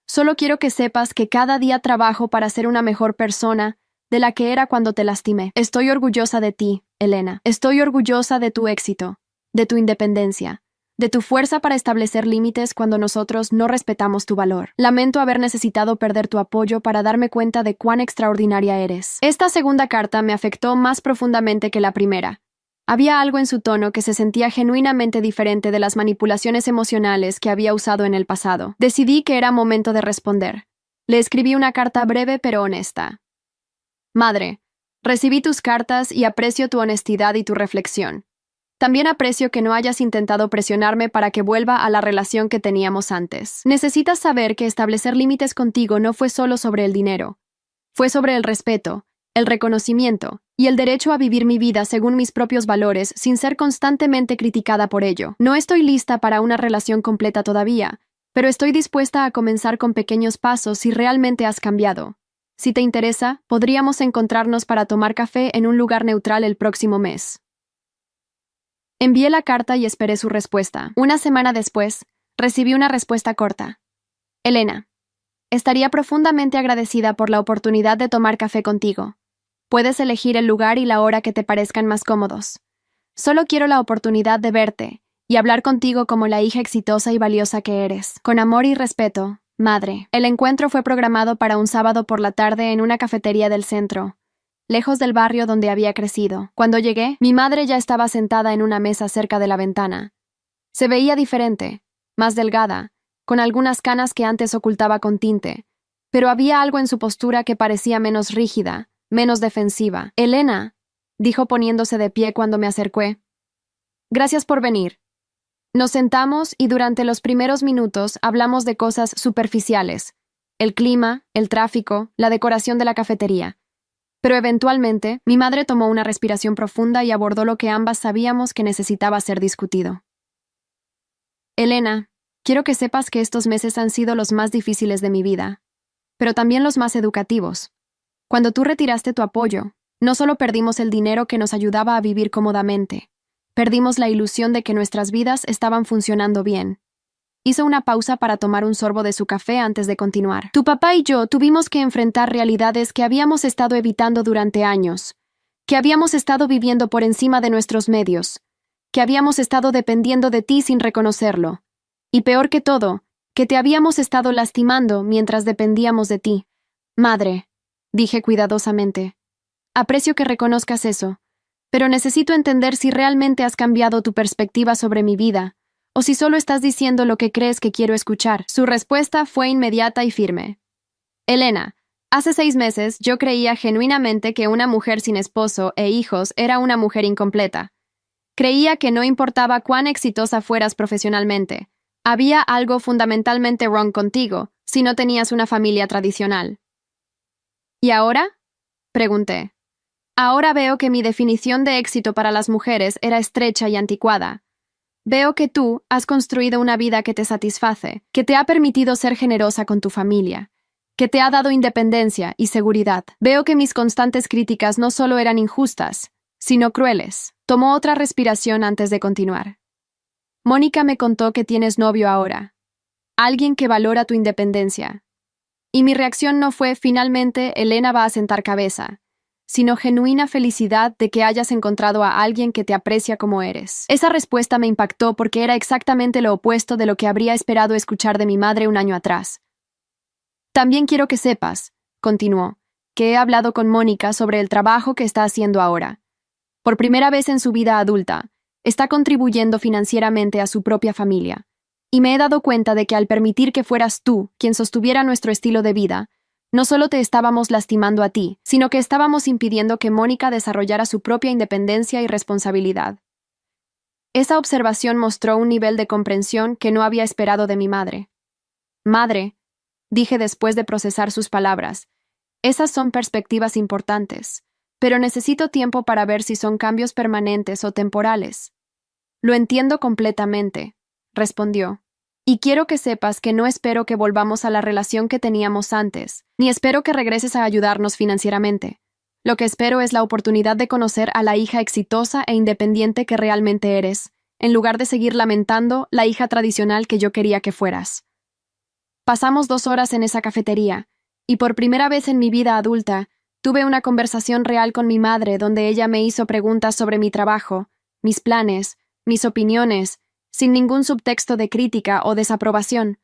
Solo quiero que sepas que cada día trabajo para ser una mejor persona de la que era cuando te lastimé. Estoy orgullosa de ti, Elena. Estoy orgullosa de tu éxito, de tu independencia, de tu fuerza para establecer límites cuando nosotros no respetamos tu valor. Lamento haber necesitado perder tu apoyo para darme cuenta de cuán extraordinaria eres. Esta segunda carta me afectó más profundamente que la primera. Había algo en su tono que se sentía genuinamente diferente de las manipulaciones emocionales que había usado en el pasado. Decidí que era momento de responder. Le escribí una carta breve pero honesta. Madre, recibí tus cartas y aprecio tu honestidad y tu reflexión. También aprecio que no hayas intentado presionarme para que vuelva a la relación que teníamos antes. Necesitas saber que establecer límites contigo no fue solo sobre el dinero. Fue sobre el respeto, el reconocimiento y el derecho a vivir mi vida según mis propios valores sin ser constantemente criticada por ello. No estoy lista para una relación completa todavía, pero estoy dispuesta a comenzar con pequeños pasos si realmente has cambiado. Si te interesa, podríamos encontrarnos para tomar café en un lugar neutral el próximo mes. Envié la carta y esperé su respuesta. Una semana después, recibí una respuesta corta. Elena, estaría profundamente agradecida por la oportunidad de tomar café contigo. Puedes elegir el lugar y la hora que te parezcan más cómodos. Solo quiero la oportunidad de verte y hablar contigo como la hija exitosa y valiosa que eres. Con amor y respeto, madre. El encuentro fue programado para un sábado por la tarde en una cafetería del centro, lejos del barrio donde había crecido. Cuando llegué, mi madre ya estaba sentada en una mesa cerca de la ventana. Se veía diferente, más delgada, con algunas canas que antes ocultaba con tinte, pero había algo en su postura que parecía menos rígida, menos defensiva. Elena, dijo poniéndose de pie cuando me acerqué. Gracias por venir. Nos sentamos y durante los primeros minutos hablamos de cosas superficiales, el clima, el tráfico, la decoración de la cafetería. Pero eventualmente, mi madre tomó una respiración profunda y abordó lo que ambas sabíamos que necesitaba ser discutido. Elena, quiero que sepas que estos meses han sido los más difíciles de mi vida, pero también los más educativos. Cuando tú retiraste tu apoyo, no solo perdimos el dinero que nos ayudaba a vivir cómodamente, perdimos la ilusión de que nuestras vidas estaban funcionando bien. Hizo una pausa para tomar un sorbo de su café antes de continuar. Tu papá y yo tuvimos que enfrentar realidades que habíamos estado evitando durante años, que habíamos estado viviendo por encima de nuestros medios, que habíamos estado dependiendo de ti sin reconocerlo. Y peor que todo, que te habíamos estado lastimando mientras dependíamos de ti. Madre, dije cuidadosamente, aprecio que reconozcas eso, pero necesito entender si realmente has cambiado tu perspectiva sobre mi vida, o si solo estás diciendo lo que crees que quiero escuchar. Su respuesta fue inmediata y firme. Elena, hace 6 meses yo creía genuinamente que una mujer sin esposo e hijos era una mujer incompleta. Creía que no importaba cuán exitosa fueras profesionalmente, había algo fundamentalmente wrong contigo si no tenías una familia tradicional. ¿Y ahora? Pregunté. Ahora veo que mi definición de éxito para las mujeres era estrecha y anticuada. Veo que tú has construido una vida que te satisface, que te ha permitido ser generosa con tu familia, que te ha dado independencia y seguridad. Veo que mis constantes críticas no solo eran injustas, sino crueles. Tomó otra respiración antes de continuar. Mónica me contó que tienes novio ahora, alguien que valora tu independencia. Y mi reacción no fue finalmente Elena va a sentar cabeza, sino genuina felicidad de que hayas encontrado a alguien que te aprecia como eres. Esa respuesta me impactó porque era exactamente lo opuesto de lo que habría esperado escuchar de mi madre un año atrás. También quiero que sepas, continuó, que he hablado con Mónica sobre el trabajo que está haciendo ahora. Por primera vez en su vida adulta, está contribuyendo financieramente a su propia familia. Y me he dado cuenta de que al permitir que fueras tú quien sostuviera nuestro estilo de vida, no solo te estábamos lastimando a ti, sino que estábamos impidiendo que Mónica desarrollara su propia independencia y responsabilidad. Esa observación mostró un nivel de comprensión que no había esperado de mi madre. Madre, dije después de procesar sus palabras, esas son perspectivas importantes, pero necesito tiempo para ver si son cambios permanentes o temporales. Lo entiendo completamente, respondió. Y quiero que sepas que no espero que volvamos a la relación que teníamos antes, ni espero que regreses a ayudarnos financieramente. Lo que espero es la oportunidad de conocer a la hija exitosa e independiente que realmente eres, en lugar de seguir lamentando la hija tradicional que yo quería que fueras. Pasamos 2 horas en esa cafetería, y por primera vez en mi vida adulta, tuve una conversación real con mi madre donde ella me hizo preguntas sobre mi trabajo, mis planes, mis opiniones, sin ningún subtexto de crítica o desaprobación.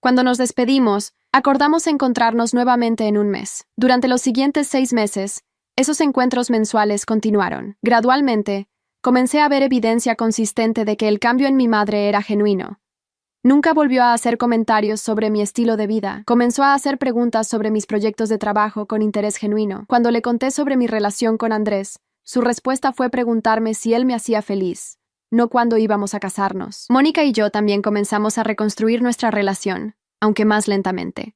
Cuando nos despedimos, acordamos encontrarnos nuevamente en un mes. Durante los siguientes 6 meses, esos encuentros mensuales continuaron. Gradualmente, comencé a ver evidencia consistente de que el cambio en mi madre era genuino. Nunca volvió a hacer comentarios sobre mi estilo de vida. Comenzó a hacer preguntas sobre mis proyectos de trabajo con interés genuino. Cuando le conté sobre mi relación con Andrés, su respuesta fue preguntarme si él me hacía feliz, no cuándo íbamos a casarnos. Mónica y yo también comenzamos a reconstruir nuestra relación, aunque más lentamente.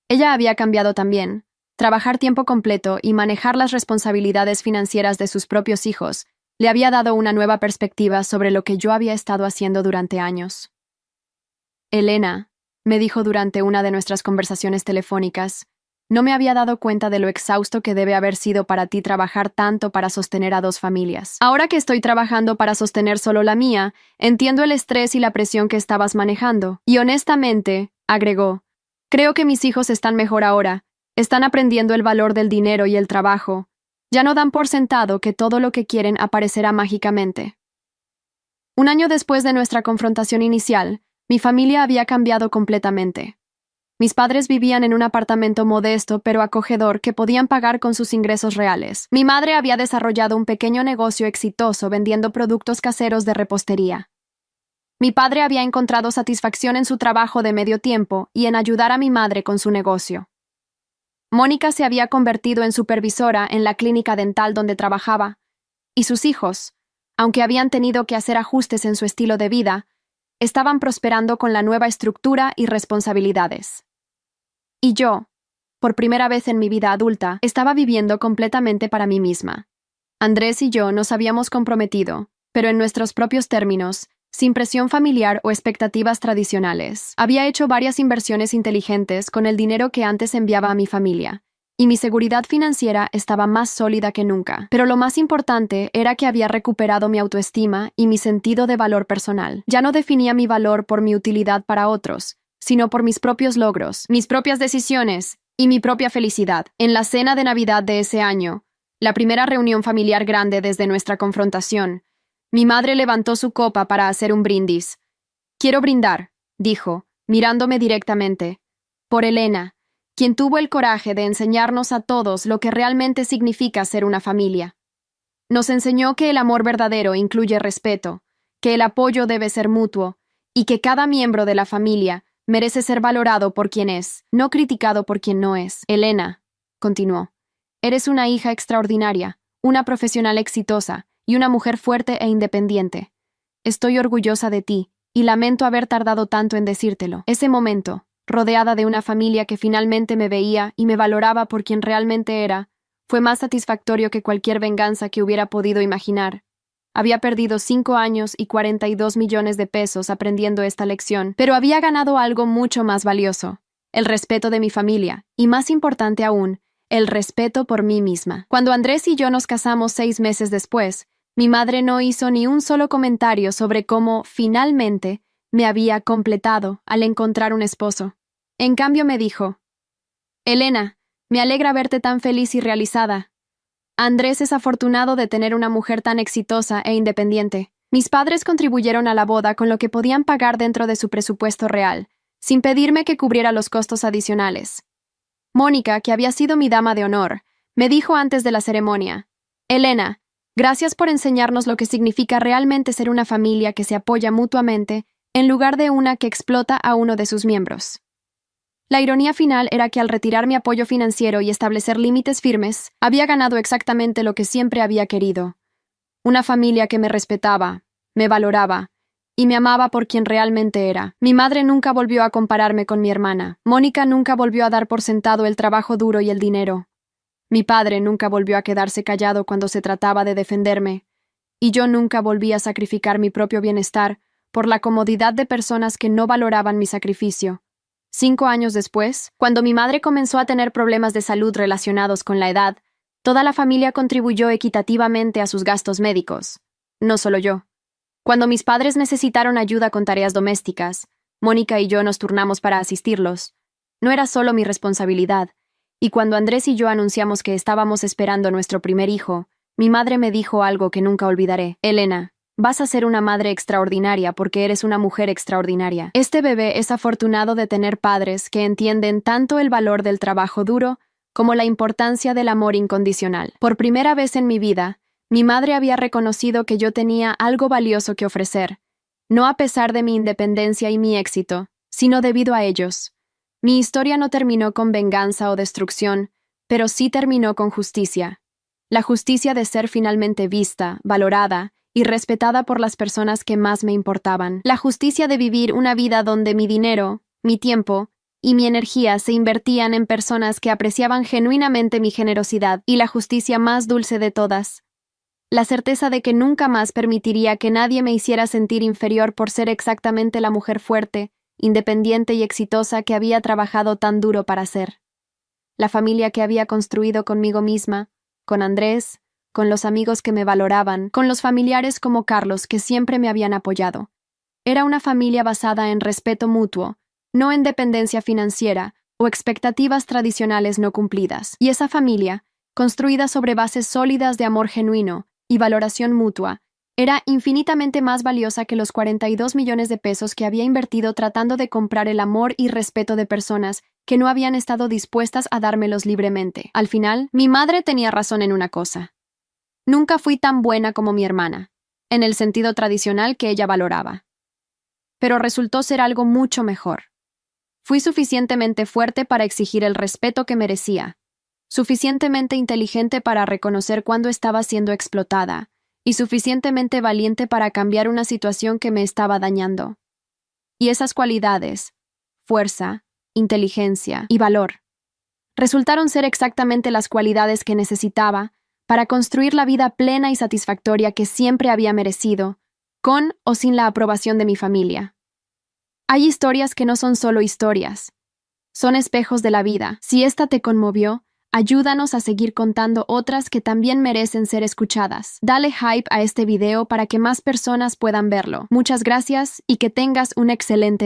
Ella había cambiado también. Trabajar tiempo completo y manejar las responsabilidades financieras de sus propios hijos le había dado una nueva perspectiva sobre lo que yo había estado haciendo durante años. Elena, me dijo durante una de nuestras conversaciones telefónicas, no me había dado cuenta de lo exhausto que debe haber sido para ti trabajar tanto para sostener a 2 familias. Ahora que estoy trabajando para sostener solo la mía, entiendo el estrés y la presión que estabas manejando. Y honestamente, agregó, creo que mis hijos están mejor ahora, están aprendiendo el valor del dinero y el trabajo. Ya no dan por sentado que todo lo que quieren aparecerá mágicamente. 1 año después de nuestra confrontación inicial, mi familia había cambiado completamente. Mis padres vivían en un apartamento modesto pero acogedor que podían pagar con sus ingresos reales. Mi madre había desarrollado un pequeño negocio exitoso vendiendo productos caseros de repostería. Mi padre había encontrado satisfacción en su trabajo de medio tiempo y en ayudar a mi madre con su negocio. Mónica se había convertido en supervisora en la clínica dental donde trabajaba, y sus hijos, aunque habían tenido que hacer ajustes en su estilo de vida, estaban prosperando con la nueva estructura y responsabilidades. Y yo, por primera vez en mi vida adulta, estaba viviendo completamente para mí misma. Andrés y yo nos habíamos comprometido, pero en nuestros propios términos, sin presión familiar o expectativas tradicionales. Había hecho varias inversiones inteligentes con el dinero que antes enviaba a mi familia, y mi seguridad financiera estaba más sólida que nunca. Pero lo más importante era que había recuperado mi autoestima y mi sentido de valor personal. Ya no definía mi valor por mi utilidad para otros, sino por mis propios logros, mis propias decisiones y mi propia felicidad. En la cena de Navidad de ese año, la primera reunión familiar grande desde nuestra confrontación, mi madre levantó su copa para hacer un brindis. Quiero brindar, dijo, mirándome directamente, por Elena, quien tuvo el coraje de enseñarnos a todos lo que realmente significa ser una familia. Nos enseñó que el amor verdadero incluye respeto, que el apoyo debe ser mutuo, y que cada miembro de la familia merece ser valorado por quien es, no criticado por quien no es. Elena, continuó, eres una hija extraordinaria, una profesional exitosa y una mujer fuerte e independiente. Estoy orgullosa de ti, y lamento haber tardado tanto en decírtelo. Ese momento, rodeada de una familia que finalmente me veía y me valoraba por quien realmente era, fue más satisfactorio que cualquier venganza que hubiera podido imaginar. Había perdido 5 años y 42 millones de pesos aprendiendo esta lección, pero había ganado algo mucho más valioso, el respeto de mi familia, y más importante aún, el respeto por mí misma. Cuando Andrés y yo nos casamos 6 meses después, mi madre no hizo ni un solo comentario sobre cómo, finalmente, me había completado al encontrar un esposo. En cambio me dijo, Elena, me alegra verte tan feliz y realizada. Andrés es afortunado de tener una mujer tan exitosa e independiente. Mis padres contribuyeron a la boda con lo que podían pagar dentro de su presupuesto real, sin pedirme que cubriera los costos adicionales. Mónica, que había sido mi dama de honor, me dijo antes de la ceremonia, Elena, gracias por enseñarnos lo que significa realmente ser una familia que se apoya mutuamente en lugar de una que explota a uno de sus miembros. La ironía final era que al retirar mi apoyo financiero y establecer límites firmes, había ganado exactamente lo que siempre había querido. Una familia que me respetaba, me valoraba y me amaba por quien realmente era. Mi madre nunca volvió a compararme con mi hermana. Mónica nunca volvió a dar por sentado el trabajo duro y el dinero. Mi padre nunca volvió a quedarse callado cuando se trataba de defenderme. Y yo nunca volví a sacrificar mi propio bienestar por la comodidad de personas que no valoraban mi sacrificio. 5 años después, cuando mi madre comenzó a tener problemas de salud relacionados con la edad, toda la familia contribuyó equitativamente a sus gastos médicos. No solo yo. Cuando mis padres necesitaron ayuda con tareas domésticas, Mónica y yo nos turnamos para asistirlos. No era solo mi responsabilidad, y cuando Andrés y yo anunciamos que estábamos esperando nuestro primer hijo, mi madre me dijo algo que nunca olvidaré. Elena, vas a ser una madre extraordinaria porque eres una mujer extraordinaria. Este bebé es afortunado de tener padres que entienden tanto el valor del trabajo duro como la importancia del amor incondicional. Por primera vez en mi vida, mi madre había reconocido que yo tenía algo valioso que ofrecer, no a pesar de mi independencia y mi éxito, sino debido a ellos. Mi historia no terminó con venganza o destrucción, pero sí terminó con justicia. La justicia de ser finalmente vista, valorada y respetada por las personas que más me importaban. La justicia de vivir una vida donde mi dinero, mi tiempo y mi energía se invertían en personas que apreciaban genuinamente mi generosidad, y la justicia más dulce de todas, la certeza de que nunca más permitiría que nadie me hiciera sentir inferior por ser exactamente la mujer fuerte, independiente y exitosa que había trabajado tan duro para ser. La familia que había construido conmigo misma, con Andrés, con los amigos que me valoraban, con los familiares como Carlos que siempre me habían apoyado. Era una familia basada en respeto mutuo, no en dependencia financiera o expectativas tradicionales no cumplidas. Y esa familia, construida sobre bases sólidas de amor genuino y valoración mutua, era infinitamente más valiosa que los 42 millones de pesos que había invertido tratando de comprar el amor y respeto de personas que no habían estado dispuestas a dármelos libremente. Al final, mi madre tenía razón en una cosa. Nunca fui tan buena como mi hermana, en el sentido tradicional que ella valoraba. Pero resultó ser algo mucho mejor. Fui suficientemente fuerte para exigir el respeto que merecía, suficientemente inteligente para reconocer cuándo estaba siendo explotada, y suficientemente valiente para cambiar una situación que me estaba dañando. Y esas cualidades, fuerza, inteligencia y valor, resultaron ser exactamente las cualidades que necesitaba para construir la vida plena y satisfactoria que siempre había merecido, con o sin la aprobación de mi familia. Hay historias que no son solo historias, son espejos de la vida. Si esta te conmovió, ayúdanos a seguir contando otras que también merecen ser escuchadas. Dale hype a este video para que más personas puedan verlo. Muchas gracias y que tengas un excelente día.